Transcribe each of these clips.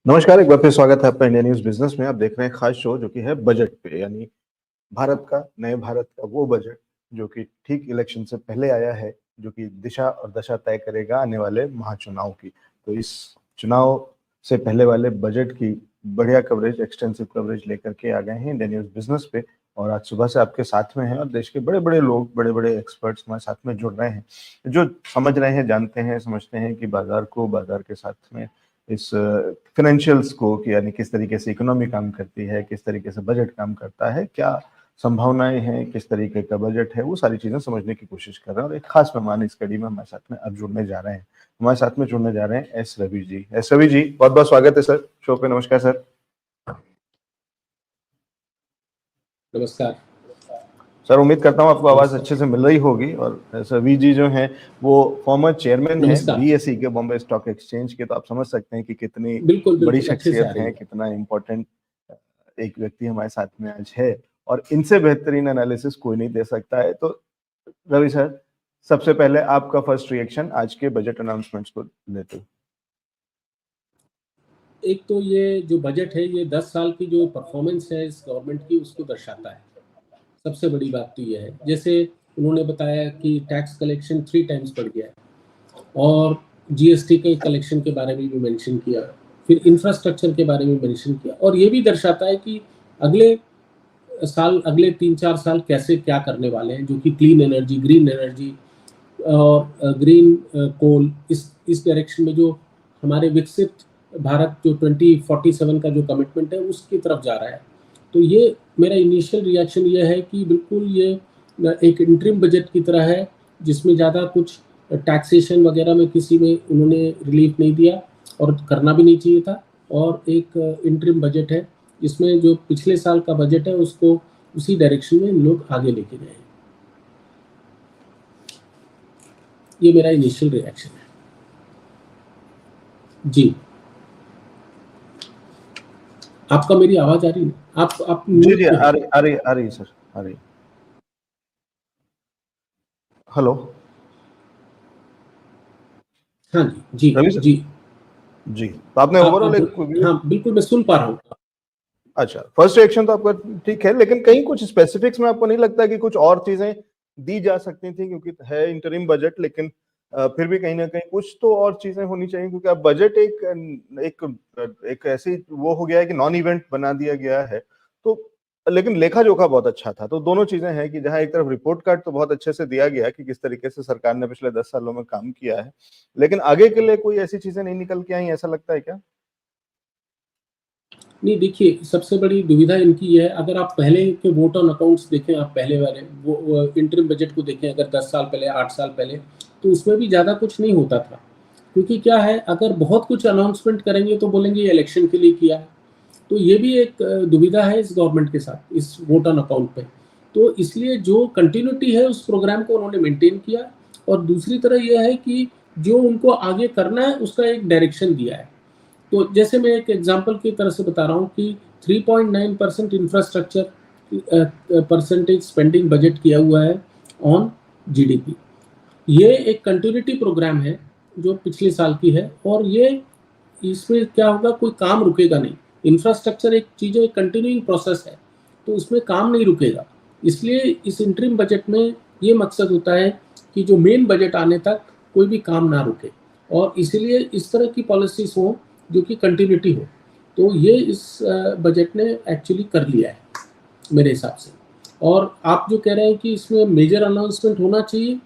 नमस्कार, एक बार फिर स्वागत है आपका इंडिया न्यूज़ बिज़नेस में। आप देख रहे हैं खास शो जो कि है बजट पे, यानी भारत का, नए भारत का वो बजट जो कि ठीक इलेक्शन से पहले आया है, जो कि दिशा और दशा तय करेगा आने वाले महाचुनाव की। तो इस चुनाव से पहले वाले बजट की बढ़िया कवरेज, एक्सटेंसिव कवरेज लेकर के आ गए हैं इंडिया न्यूज़ बिज़नेस पे। और आज सुबह से आपके साथ में हैं और देश के बड़े-बड़े लोग, बड़े-बड़े एक्सपर्ट्स हमारे साथ में जुड़ रहे हैं, जो समझ रहे हैं, जानते हैं, समझते हैं कि बाज़ार को, बाज़ार के साथ में इस फाइनेंशियल्स को, कि यानी किस तरीके से इकोनॉमी काम करती है, किस तरीके से बजट काम करता है, क्या संभावनाएं हैं, किस तरीके का बजट है, वो सारी चीजें समझने की कोशिश कर रहे हैं। और एक खास मेहमान इस कड़ी में हमारे साथ में अब जुड़ने जा रहे हैं। हमारे साथ में जुड़ने जा रहे हैं एस रवि जी। एस रवि जी, बहुत बहुत स्वागत है सर शो पे। नमस्कार सर। नमस्कार सर, उम्मीद करता हूँ आपको आवाज अच्छे से मिल रही होगी। और रवि जी जो हैं वो फॉर्मर चेयरमैन हैं बीएसई के, बॉम्बे स्टॉक एक्सचेंज के। तो आप समझ सकते हैं कि कितनी बड़ी शख्सियत है, कितना इम्पोर्टेंट एक व्यक्ति हमारे साथ में आज है, और इनसे बेहतरीन एनालिसिस कोई नहीं दे सकता है। तो रवि सर, सबसे पहले आपका फर्स्ट रिएक्शन आज के बजट अनाउंसमेंट्स को लेते हुए। एक तो ये जो बजट है ये 10 साल की जो परफॉर्मेंस है इस गवर्नमेंट की उसको दर्शाता है। सबसे बड़ी बात तो ये है, जैसे उन्होंने बताया कि टैक्स कलेक्शन 3 टाइम्स बढ़ गया है और जीएसटी के कलेक्शन के बारे में भी मेंशन किया, फिर इंफ्रास्ट्रक्चर के बारे में मेंशन किया, और ये भी दर्शाता है कि अगले साल, अगले 3-4 साल कैसे क्या करने वाले हैं, जो कि क्लीन एनर्जी, ग्रीन एनर्जी और ग्रीन कोल, इस डायरेक्शन में जो हमारे विकसित भारत जो 2047 का जो कमिटमेंट है उसकी तरफ जा रहा है। तो ये मेरा इनिशियल रिएक्शन ये है कि बिल्कुल ये एक इंटरिम बजट की तरह है, जिसमें ज़्यादा कुछ टैक्सेशन वगैरह में किसी में उन्होंने रिलीफ नहीं दिया और करना भी नहीं चाहिए था, और एक इंटरिम बजट है जिसमें जो पिछले साल का बजट है उसको उसी डायरेक्शन में लोग आगे लेके गए हैं। ये मेरा इनिशियल रिएक्शन है जी। आपका मेरी आवाज आ रही है? आप जी आ रही सर, आ रही। हेलो। हाँ जी जी जी, तो आपने ओवरऑल हाँ बिल्कुल मैं सुन पा रहा हूँ। अच्छा, फर्स्ट रिएक्शन तो आपका ठीक है, लेकिन कहीं कुछ स्पेसिफिक्स में आपको नहीं लगता कि कुछ और चीजें दी जा सकती थी? क्योंकि है इंटरिम बजट, लेकिन फिर भी कहीं ना कहीं कुछ तो और चीजें होनी चाहिए, क्योंकि अब बजट एक ऐसी वो हो गया है कि नॉन इवेंट बना दिया गया है। तो लेकिन लेखा जोखा बहुत अच्छा था। तो दोनों चीजें हैं कि जहां एक तरफ रिपोर्ट कार्ड तो बहुत अच्छे से दिया गया कि किस तरीके से सरकार ने पिछले 10 सालों में काम किया है, लेकिन आगे के लिए कोई ऐसी चीजें नहीं निकल के आई, ऐसा लगता है क्या? नहीं, देखिए सबसे बड़ी दुविधा इनकी ये है, अगर आप पहले के वोट ऑन अकाउंट्स देखें, आप पहले वाले वो इंटरिम बजट को देखें, अगर 10 साल पहले, 8 साल पहले, तो उसमें भी ज़्यादा कुछ नहीं होता था। क्योंकि क्या है, अगर बहुत कुछ अनाउंसमेंट करेंगे तो बोलेंगे ये इलेक्शन के लिए किया है। तो ये भी एक दुविधा है इस गवर्नमेंट के साथ, इस वोट ऑन अकाउंट पे। तो इसलिए जो कंटिन्यूटी है उस प्रोग्राम को उन्होंने मेंटेन किया, और दूसरी तरह यह है कि जो उनको आगे करना है उसका एक डायरेक्शन दिया है। तो जैसे मैं एक एग्जांपल की तरह से बता रहा हूँ कि 3.9% इंफ्रास्ट्रक्चर परसेंटेज स्पेंडिंग बजट किया हुआ है ऑन जीडीपी। ये एक कंटिन्यूटी प्रोग्राम है जो पिछले साल की है, और ये इसमें क्या होगा, कोई काम रुकेगा नहीं। इंफ्रास्ट्रक्चर एक चीज़ है, एक कंटिन्यूइंग प्रोसेस है, तो उसमें काम नहीं रुकेगा। इसलिए इस इंटरिम बजट में ये मकसद होता है कि जो मेन बजट आने तक कोई भी काम ना रुके, और इसीलिए इस तरह की पॉलिसीज हो जो कि कंटिन्यूटी हो। तो ये इस बजट ने एक्चुअली कर लिया है मेरे हिसाब से। और आप जो कह रहे हैं कि इसमें मेजर अनाउंसमेंट होना चाहिए,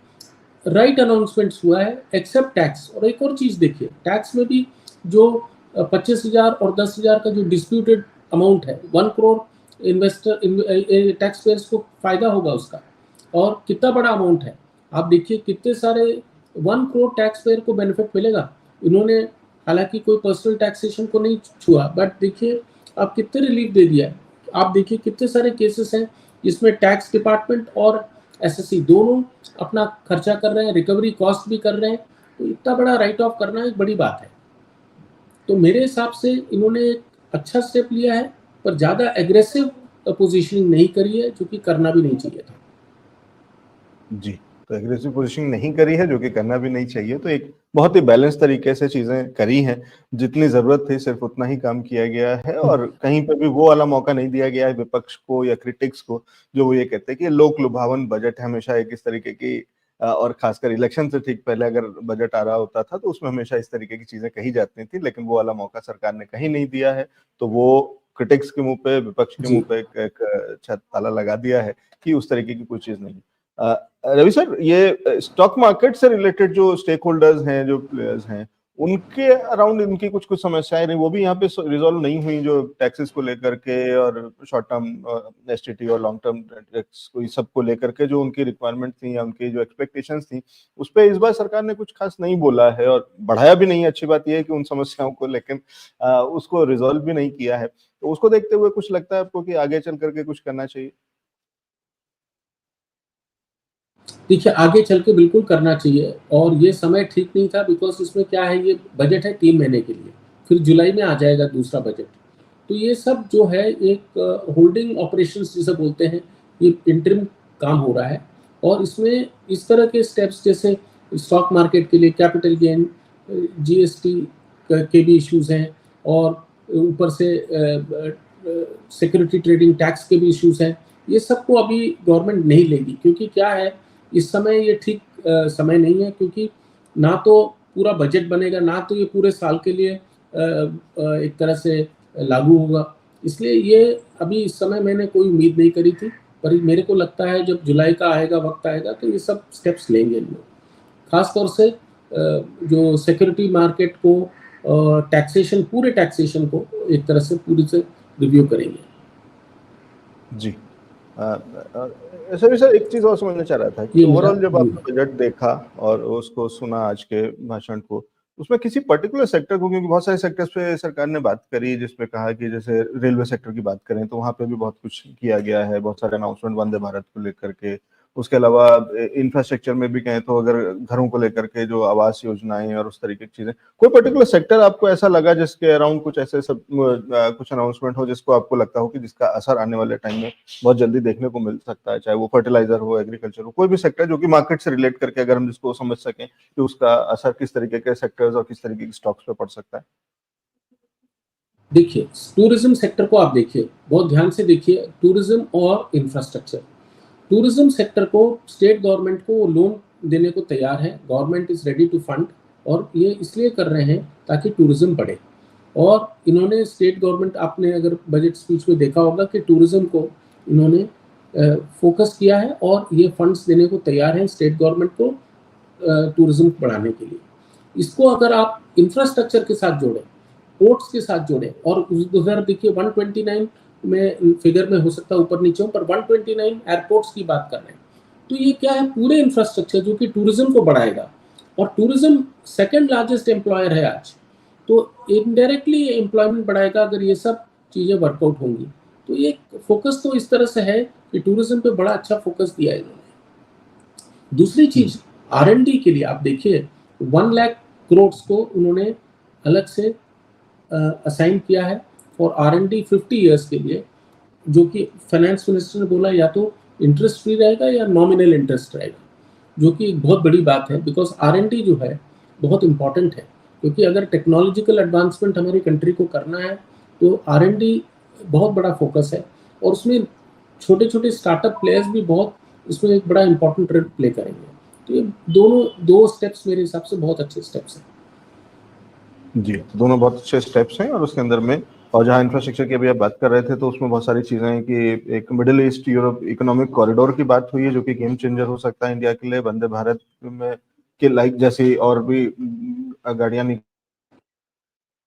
राइट अनाउंसमेंट्स हुआ है, एक्सेप्ट टैक्स। और एक और चीज़ देखिए, टैक्स में भी जो 25,000 और 10,000 का जो डिस्प्यूटेड अमाउंट है, 1 करोड़ इन्वेस्टर टैक्स पेयर्स को फायदा होगा उसका, और कितना बड़ा अमाउंट है। आप देखिए कितने सारे 1 करोड़ टैक्स पेयर को बेनिफिट मिलेगा। इन्होंने हालांकि कोई पर्सनल टैक्सेशन को नहीं छुआ, बट देखिए आप कितने रिलीफ दे दिया है। आप देखिए कितने सारे केसेस हैं जिसमें टैक्स डिपार्टमेंट और एसएससी दोनों अपना खर्चा कर रहे हैं, रिकवरी कॉस्ट भी कर रहे हैं। तो इतना बड़ा राइट ऑफ करना एक बड़ी बात है। तो मेरे हिसाब से इन्होंने एक अच्छा स्टेप लिया है, पर ज़्यादा एग्रेसिव पोजीशनिंग नहीं करी है, जो कि करना भी नहीं चाहिए था। जी, तो एग्रेसिव पोजीशनिंग नहीं करी है, जो कि करना भी नहीं चाहिए। तो एक बहुत ही बैलेंस तरीके से चीजें करी हैं, जितनी जरूरत थी सिर्फ उतना ही काम किया गया है, और कहीं पे भी वो वाला मौका नहीं दिया गया है विपक्ष को या क्रिटिक्स को जो वो ये कहते हैं कि लोक लुभावन बजट है। हमेशा एक इस तरीके की और खासकर इलेक्शन से ठीक पहले अगर बजट आ रहा होता था तो उसमें हमेशा इस तरीके की चीजें कही जाती थी, लेकिन वो वाला मौका सरकार ने कहीं नहीं दिया है। तो वो क्रिटिक्स के मुंह पे, विपक्ष के जी। मुंह पे एक छत ताला लगा दिया है कि उस तरीके की कोई चीज नहीं। रवि सर, ये स्टॉक मार्केट से रिलेटेड जो स्टेक होल्डर्स हैं, जो प्लेयर्स हैं, उनके अराउंड इनकी कुछ कुछ समस्याएं रही, वो भी यहाँ पे रिजॉल्व नहीं हुई, जो टैक्सेस को लेकर के और शॉर्ट टर्म एसटीटी और लॉन्ग टर्म टैक्स को, सब को लेकर के जो उनकी रिक्वायरमेंट थी या उनकी जो एक्सपेक्टेशंस थी, उस पर इस बार सरकार ने कुछ खास नहीं बोला है और बढ़ाया भी नहीं है। अच्छी बात यह है कि उन समस्याओं को, लेकिन उसको रिजॉल्व भी नहीं किया है। तो उसको देखते हुए कुछ लगता है आपको कि आगे चल करके कुछ करना चाहिए? देखिए, आगे चल के बिल्कुल करना चाहिए और ये समय ठीक नहीं था बिकॉज़ इसमें क्या है, ये बजट है 3 महीने के लिए, फिर जुलाई में आ जाएगा दूसरा बजट। तो ये सब जो है एक होल्डिंग ऑपरेशंस जिसे बोलते हैं, ये इंटरिम काम हो रहा है और इसमें इस तरह के स्टेप्स जैसे स्टॉक मार्केट के लिए कैपिटल गेन, जीएसटी के भी इश्यूज़ हैं और ऊपर से सिक्योरिटी ट्रेडिंग टैक्स के भी इश्यूज़ हैं। ये सबको अभी गवर्नमेंट नहीं लेगी क्योंकि क्या है, इस समय ये ठीक समय नहीं है क्योंकि ना तो पूरा बजट बनेगा, ना तो ये पूरे साल के लिए एक तरह से लागू होगा। इसलिए ये अभी इस समय मैंने कोई उम्मीद नहीं करी थी, पर मेरे को लगता है जब जुलाई का आएगा, वक़्त आएगा तो ये सब स्टेप्स लेंगे लोग। ख़ास तौर से जो सिक्योरिटी मार्केट को टैक्सेशन, पूरे टैक्सेशन को एक तरह से पूरी से रिव्यू करेंगे। जी। सर सर, एक चीज और समझना चाह रहा था कि ये मेरा ओवरऑल जब व्यू आपने है। बजट देखा और उसको सुना आज के भाषण को, उसमें किसी पर्टिकुलर सेक्टर को, क्योंकि बहुत सारे सेक्टर्स पे सरकार ने बात करी, जिसपे कहा कि जैसे रेलवे सेक्टर की बात करें तो वहां पे भी बहुत कुछ किया गया है, बहुत सारे अनाउंसमेंट वंदे भारत को लेकर के। उसके अलावा इंफ्रास्ट्रक्चर में भी कहें तो अगर घरों को लेकर के जो आवास योजनाएं और उस तरीके की चीजें, कोई पर्टिकुलर सेक्टर आपको ऐसा लगा जिसके अराउंड कुछ ऐसे सब कुछ अनाउंसमेंट हो जिसको आपको लगता हो कि जिसका असर आने वाले टाइम में बहुत जल्दी देखने को मिल सकता है, चाहे वो फर्टिलाइजर हो, एग्रीकल्चर हो, कोई भी सेक्टर जो कि मार्केट से रिलेट करके अगर हम जिसको समझ सकें कि उसका असर किस तरीके के सेक्टर्स और किस तरीके की स्टॉक्स पे पड़ सकता है? देखिए, टूरिज्म सेक्टर को आप देखिए, बहुत ध्यान से देखिए, टूरिज्म और इंफ्रास्ट्रक्चर। टूरिज्म सेक्टर को स्टेट गवर्नमेंट को वो लोन देने को तैयार है, government is ready to fund और ये इसलिए कर रहे हैं ताकि टूरिज्म बढ़े। और इन्होंने स्टेट गवर्नमेंट, आपने अगर बजट स्पीच में देखा होगा कि टूरिज्म को इन्होंने फोकस किया है और ये फंड्स देने को तैयार हैं स्टेट गवर्नमेंट को टूरिज्म बढ़ाने के लिए। इसको अगर आप इंफ्रास्ट्रक्चर के साथ जोड़ें, पोर्ट्स के साथ जोड़ें और उधर देखिए 129 में फिगर में हो सकता है ऊपर नीचे हो, पर 129 एयरपोर्ट्स की बात कर रहे हैं। तो ये क्या है, पूरे इंफ्रास्ट्रक्चर जो कि टूरिज्म को बढ़ाएगा और टूरिज्म सेकंड लार्जेस्ट एम्प्लॉयर है आज, तो इनडायरेक्टली एम्प्लॉयमेंट बढ़ाएगा अगर ये सब चीज़ें वर्कआउट होंगी। तो ये फोकस तो इस तरह से है कि टूरिज्म पे बड़ा अच्छा फोकस दिया है इन्होंने। दूसरी चीज़, R&D के लिए आप देखिए 1 लाख करोड़ को उन्होंने अलग से असाइन किया है फॉर R&D 50 ईयर्स के लिए, जो कि फाइनेंस मिनिस्टर ने बोला या तो इंटरेस्ट फ्री रहेगा या नॉमिनल इंटरेस्ट रहेगा, जो कि एक बहुत बड़ी बात है बिकॉज़ R&D जो है बहुत इम्पोर्टेंट है, क्योंकि अगर टेक्नोलॉजिकल एडवांसमेंट हमारी कंट्री को करना है तो R&D बहुत बड़ा फोकस है और उसमें छोटे-छोटे स्टार्टअप प्लेयर्स भी बहुत इसमें एक बड़ा इम्पोर्टेंट रोल प्ले करेंगे। तो ये दोनों 2 स्टेप्स मेरे हिसाब से बहुत अच्छे स्टेप्स हैं। जी, दोनों बहुत अच्छे स्टेप्स हैं और उसके अंदर में, और जहाँ इंफ्रास्ट्रक्चर की अभी आप बात कर रहे थे तो उसमें बहुत सारी चीजें हैं कि एक middle east Europe economic corridor की बात हुई है जो कि गेम चेंजर हो सकता है इंडिया के लिए। वंदे भारत में के लाइक जैसी और भी गाड़ियां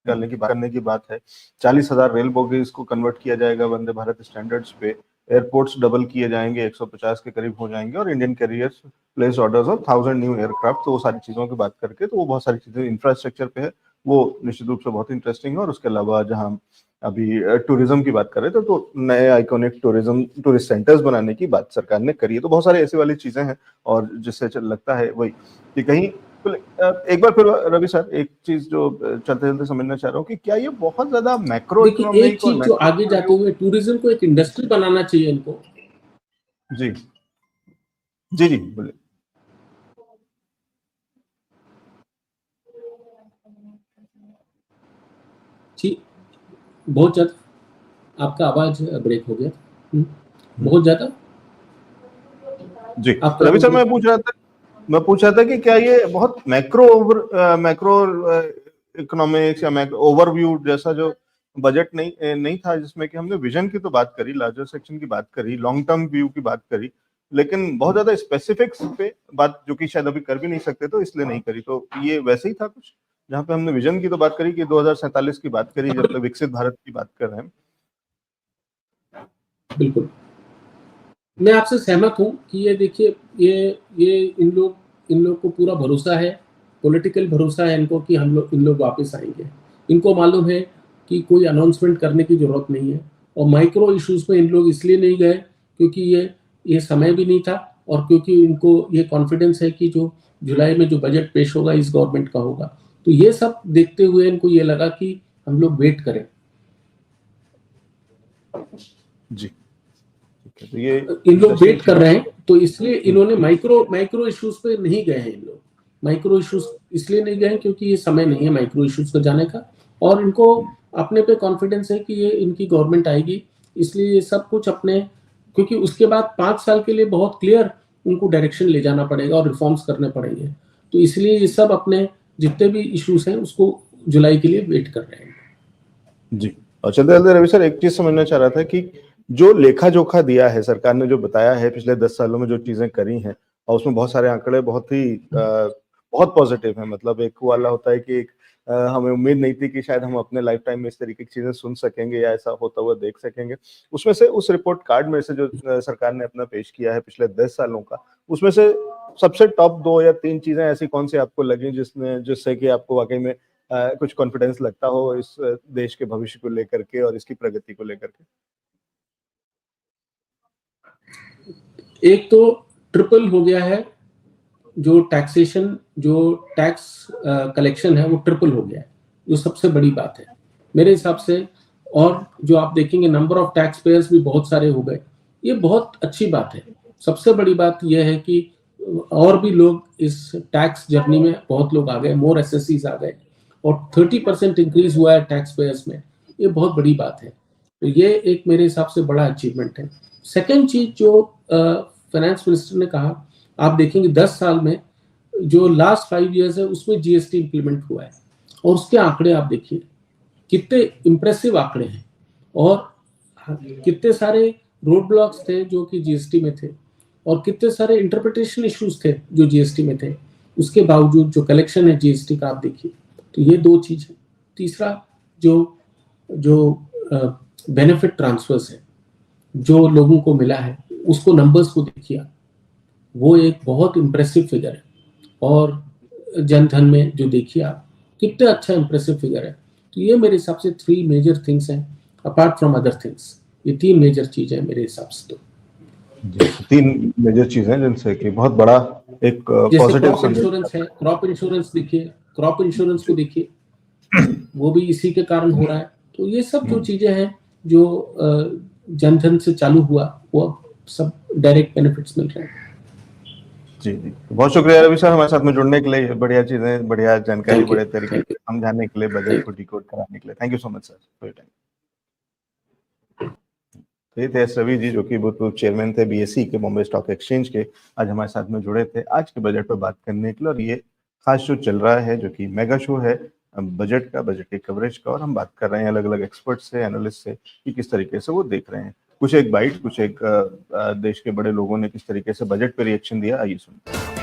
करने की बात है। 40,000 रेल बोगीज को कन्वर्ट किया जाएगा वंदे भारत स्टैंडर्ड्स पे। एयरपोर्ट्स डबल किए जाएंगे, 150 के करीब हो जाएंगे, और Indian carriers place orders of 1000 new aircraft. तो वो सारी चीजों की बात करके तो वो बहुत सारी चीजें इंफ्रास्ट्रक्चर पे है, वो निश्चित रूप से बहुत इंटरेस्टिंग है। और उसके अलावा जहाँ अभी टूरिज्म की बात कर रहे थे तो नए आइकॉनिक टूरिस्ट सेंटर्स बनाने की बात सरकार ने करी है। तो बहुत सारी ऐसी वाली चीजें हैं और जिससे लगता है वही कि कहीं तो एक बार फिर रवि सर, एक चीज जो चलते चलते समझना चाह रहा हूँ कि क्या ये बहुत ज्यादा मैक्रो देखिए, एक इकोनॉमिक और चीज़ जो मैक्रो आगे जाते हुए टूरिज्म को एक इंडस्ट्री बनाना चाहिए इनको। जी जी जी बोलिए। जी, बहुत ज़्यादा आपका आवाज़ ब्रेक हो गया। बहुत ज़्यादा जी, आप तो क्या रवि बोल सर रहे थे? मैं पूछ रहा था कि क्या ये बहुत मैक्रो इकोनॉमिक्स या मैक्रो ओवरव्यू जैसा जो बजट नहीं था, जिसमें कि हमने विजन की तो बात करी, लार्जर सेक्शन की बात करी, लॉन्ग टर्म व्यू की बात करी, लेकिन बहुत ज्यादा स्पेसिफिक्स पे बात जो कि शायद अभी कर भी नहीं सकते तो इसलिए नहीं करी। तो ये वैसे ही था कुछ, जहाँ पे हमने विजन की तो बात करी कि 2047 की बात करी, जब तक विकसित भारत की बात कर रहे हैं। बिल्कुल। मैं आपसे सहमत हूँ कि ये देखिए ये इन लोग को पूरा भरोसा है, पॉलिटिकल भरोसा है इनको कि इन लोग वापस आएँगे। इनको मालूम है कि कोई अनाउंसमेंट करने की ज़रूरत नहीं है और माइक्रो इश्यूज़ में इन लोग इसलिए नहीं गए क्योंकि ये समय भी नहीं था और क्योंकि इनको ये कॉन्फिडेंस है कि जो जुलाई में जो बजट पेश होगा इस गवर्नमेंट का होगा। तो ये सब देखते हुए इनको ये लगा कि हम लोग वेट करें। जी, ठीक है, तो ये इन लोग इंटरेस्टिंग वेट कर था। रहे हैं, तो इसलिए इन्होंने माइक्रो इश्यूज पे नहीं गए हैं। इन लोग माइक्रो इश्यूज इसलिए नहीं गए क्योंकि ये समय नहीं है माइक्रो इश्यूज पर जाने का और इनको अपने पे कॉन्फिडेंस है कि ये इनकी गवर्नमेंट आएगी, इसलिए ये सब कुछ अपने क्योंकि उसके बाद 5 साल के लिए बहुत क्लियर उनको डायरेक्शन ले जाना पड़ेगा और रिफॉर्म्स करने पड़ेंगे, तो इसलिए ये सब अपने जितने भी इश्यूज हैं उसको जुलाई के लिए वेट कर रहे हैं। जी, और चलते चलते रवि सर एक चीज समझना चाह रहा था कि जो लेखा जोखा दिया है सरकार ने, जो बताया है पिछले 10 सालों में जो चीजें करी हैं, और उसमें बहुत सारे आंकड़े बहुत पॉजिटिव हैं। मतलब एक वाला होता है कि हमें उम्मीद नहीं थी कि शायद हम अपने लाइफ टाइम में इस तरीके की चीजें सुन सकेंगे या ऐसा होता हुआ देख सकेंगे। उसमें से उस रिपोर्ट कार्ड में से जो सरकार ने अपना पेश किया है पिछले 10 सालों का, उसमें से सबसे टॉप 2 या 3 चीजें ऐसी कौन सी आपको लगी जिससे कि आपको वाकई में कुछ कॉन्फिडेंस लगता हो इस देश के भविष्य को लेकर के और इसकी प्रगति को लेकर के? एक तो ट्रिपल हो गया है, जो टैक्सेशन जो टैक्स कलेक्शन है वो ट्रिपल हो गया है, जो सबसे बड़ी बात है मेरे हिसाब से। और जो आप देखेंगे नंबर ऑफ टैक्स पेयर्स भी बहुत सारे हो गए, ये बहुत अच्छी बात है। सबसे बड़ी बात यह है कि और भी लोग इस टैक्स जर्नी में बहुत लोग आ गए, मोर एसएससीज आ गए और 30% इंक्रीज हुआ है टैक्स पेयर्स में, ये बहुत बड़ी बात है। तो ये एक मेरे हिसाब से बड़ा अचीवमेंट है। सेकेंड चीज जो फाइनेंस मिनिस्टर ने कहा, आप देखेंगे 10 साल में जो लास्ट 5 इयर्स है उसमें जीएसटी इंप्लीमेंट हुआ है और उसके आंकड़े आप देखिए कितने इंप्रेसिव आंकड़े हैं और कितने सारे रोड ब्लॉक्स थे जो कि जीएसटी में थे और कितने सारे इंटरप्रिटेशन इश्यूज थे जो जीएसटी में थे, उसके बावजूद जो कलेक्शन है जीएसटी का आप देखिए। तो ये दो चीज है। तीसरा जो जो बेनिफिट ट्रांसफर्स है जो लोगों को मिला है, उसको नंबर्स को देखिए आप, वो एक बहुत इंप्रेसिव फिगर है। और जनधन में जो देखिए आप कितना अच्छा इंप्रेसिव फिगर है। तो ये मेरे हिसाब से 3 मेजर थिंग्स हैं अपार्ट फ्रॉम अदर थिंग्स, ये 3 मेजर चीजें हैं मेरे हिसाब से। तो जी, 3 मेजर चीजें जिनसे कि बहुत बड़ा एक जैसे पॉजिटिव क्रॉप संदेश। इंश्योरेंस है, क्रॉप इंश्योरेंस देखिए, क्रॉप इंश्योरेंस को देखिए, वो भी इसी के कारण हो रहा है। तो ये सब जो चीजें हैं जो जनधन से चालू हुआ, वो सब डायरेक्ट बेनिफिट्स मिल रहे हैं। जी जी, तो बहुत शुक्रिया रवि सर हमारे साथ में जुड़ने के लिए, बढ़िया चीजें, बढ़िया जानकारी, थैंक यू, बड़े तरीके थैंक से यू, समझाने के लिए, बजट थैंक को यू। डिकोड कराने के लिए। Thank you so much sir for your time. तो ये थे एस रवि जी, जो कि भूतपूर्व चेयरमैन थे बीएसई के, बॉम्बे स्टॉक एक्सचेंज के। आज हमारे साथ में जुड़े थे आज के बजट पर बात करने के लिए, और ये खास शो चल रहा है जो कि मेगा शो है बजट का, बजट की कवरेज का, और हम बात कर रहे हैं अलग अलग एक्सपर्ट से, एनालिस्ट से कि किस तरीके से वो देख रहे हैं। कुछ एक बाइट, कुछ एक देश के बड़े लोगों ने किस तरीके से बजट पे रिएक्शन दिया, आइए सुनते हैं।